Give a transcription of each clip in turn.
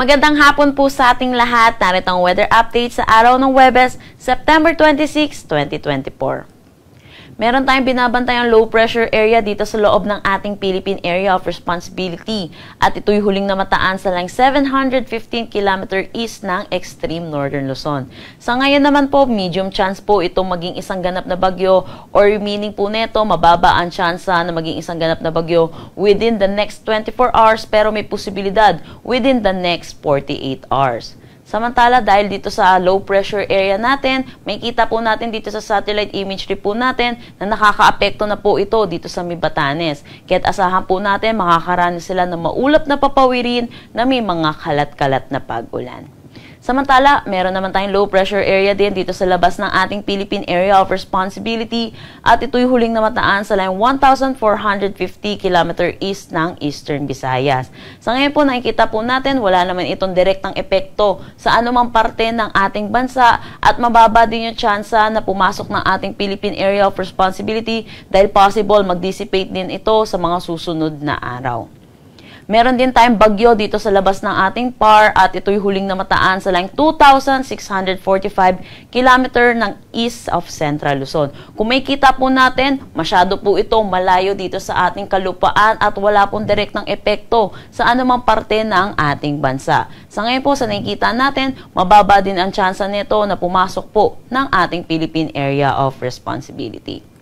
Magandang hapon po sa ating lahat. Narito ang weather update sa araw ng Huwebes, September 26, 2024. Meron tayong binabantayang low pressure area dito sa loob ng ating Philippine Area of Responsibility at ito'y huling namataan sa line 715 km east ng extreme northern Luzon. Sa ngayon naman po, medium chance po itong maging isang ganap na bagyo or meaning po neto, mababa ang tsansa na maging isang ganap na bagyo within the next 24 hours pero may posibilidad within the next 48 hours. Samantala, dahil dito sa low pressure area natin, may kita po natin dito sa satellite imagery po natin na nakakaapekto na po ito dito sa Batanes. Kaya't asahan po natin makakaranas sila ng maulap na papawirin na may mga kalat-kalat na pag-ulan. Samantala, meron naman tayong low pressure area din dito sa labas ng ating Philippine Area of Responsibility at ito'y huling namataan sa line 1,450 km east ng Eastern Visayas. Sa ngayon po, nakikita po natin wala naman itong direktang epekto sa anumang parte ng ating bansa at mababa din yung tsansa na pumasok ng ating Philippine Area of Responsibility dahil possible mag-dissipate din ito sa mga susunod na araw. Meron din tayong bagyo dito sa labas ng ating PAR at ito'y huling namataan sa line 2,645 km ng east of Central Luzon. Kung may kita po natin, masyado po ito malayo dito sa ating kalupaan at wala pong direktang epekto sa anumang parte ng ating bansa. Sa ngayon po, sa nakikita natin, mababa din ang tsansa nito na pumasok po ng ating Philippine Area of Responsibility.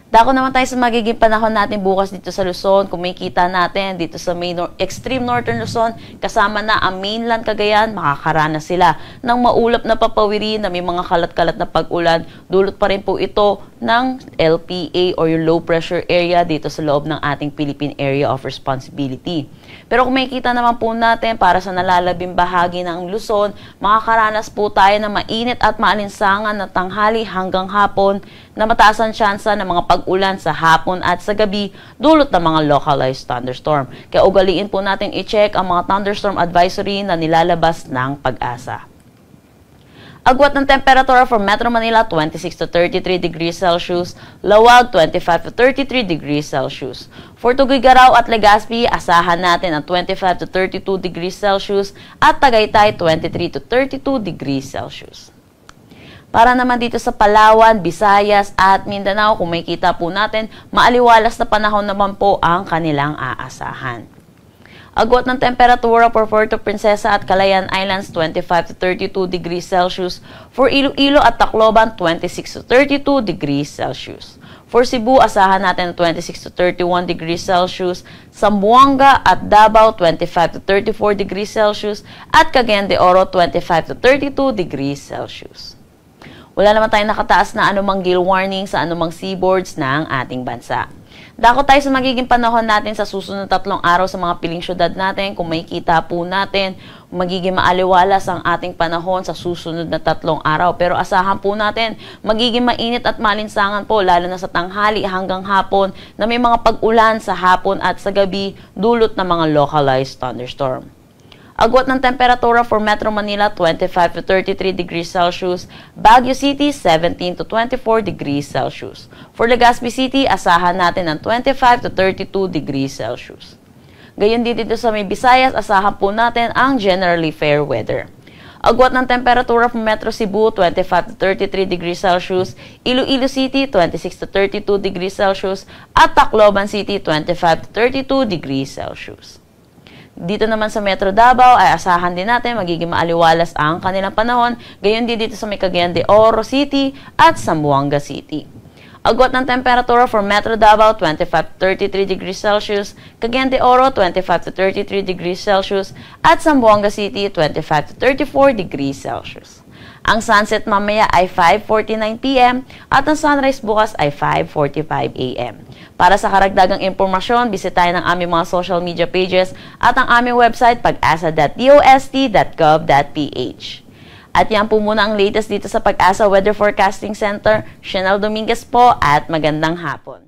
Dako naman tayo sa magiging panahon natin bukas dito sa Luzon. Kung may kita natin dito sa extreme northern Luzon, kasama na ang mainland Cagayan, makakaranas sila ng maulap na papawirin na may mga kalat-kalat na pag-ulan. Dulot pa rin po ito ng LPA or yung low pressure area dito sa loob ng ating Philippine Area of Responsibility. Pero kung may kita naman po natin para sa nalalabing bahagi ng Luzon, makakaranas po tayo ng mainit at maalinsangan na tanghali hanggang hapon na mataas ang tsansa ng mga pag-ulan sa hapon at sa gabi dulot ng mga localized thunderstorm. Kaya ugaliin po natin i-check ang mga thunderstorm advisory na nilalabas ng Pag-asa. Agwat ng temperatura for Metro Manila, 26 to 33 degrees Celsius. Lawag, 25 to 33 degrees Celsius. For Tuguegarao at Legazpi, asahan natin ang 25 to 32 degrees Celsius at Tagaytay, 23 to 32 degrees Celsius. Para naman dito sa Palawan, Visayas at Mindanao, kung may kita po natin, maaliwalas na panahon naman po ang kanilang aasahan. Agwat ng temperatura for Puerto Princesa at Calayan Islands, 25 to 32 degrees Celsius. For Iloilo at Tacloban, 26 to 32 degrees Celsius. For Cebu, asahan natin 26 to 31 degrees Celsius. Zamboanga at Davao, 25 to 34 degrees Celsius. At Cagayan de Oro, 25 to 32 degrees Celsius. Wala naman tayong nakataas na anumang gale warning sa anumang seaboards ng ating bansa. Dako tayo sa magiging panahon natin sa susunod 3 araw sa mga piling syudad natin. Kung may kita po natin, magiging maaliwalas ang ating panahon sa susunod na 3 araw. Pero asahan po natin, magiging mainit at malinsangan po lalo na sa tanghali hanggang hapon na may mga pag-ulan sa hapon at sa gabi dulot ng mga localized thunderstorm. Agwat ng temperatura for Metro Manila, 25 to 33 degrees Celsius. Baguio City, 17 to 24 degrees Celsius. For Legazpi City, asahan natin ang 25 to 32 degrees Celsius. Gayon dito sa may Visayas, asahan po natin ang generally fair weather. Agwat ng temperatura for Metro Cebu, 25 to 33 degrees Celsius. Iloilo City, 26 to 32 degrees Celsius. At Tacloban City, 25 to 32 degrees Celsius. Dito naman sa Metro Davao ay asahan din natin magiging maaliwalas ang kanilang panahon. Gayon din dito sa may Cagayan de Oro City at Zamboanga City. Agwat ng temperatura for Metro Davao, 25 to 33 degrees Celsius. Cagayan de Oro, 25 to 33 degrees Celsius. At Zamboanga City, 25 to 34 degrees Celsius. Ang sunset mamaya ay 5:49 p.m. at ang sunrise bukas ay 5:45 a.m. Para sa karagdagang impormasyon, bisitahin ang aming mga social media pages at ang aming website pag-asa.dost.gov.ph. At yan po muna ang latest dito sa Pag-asa Weather Forecasting Center. Chanel Dominguez po at magandang hapon.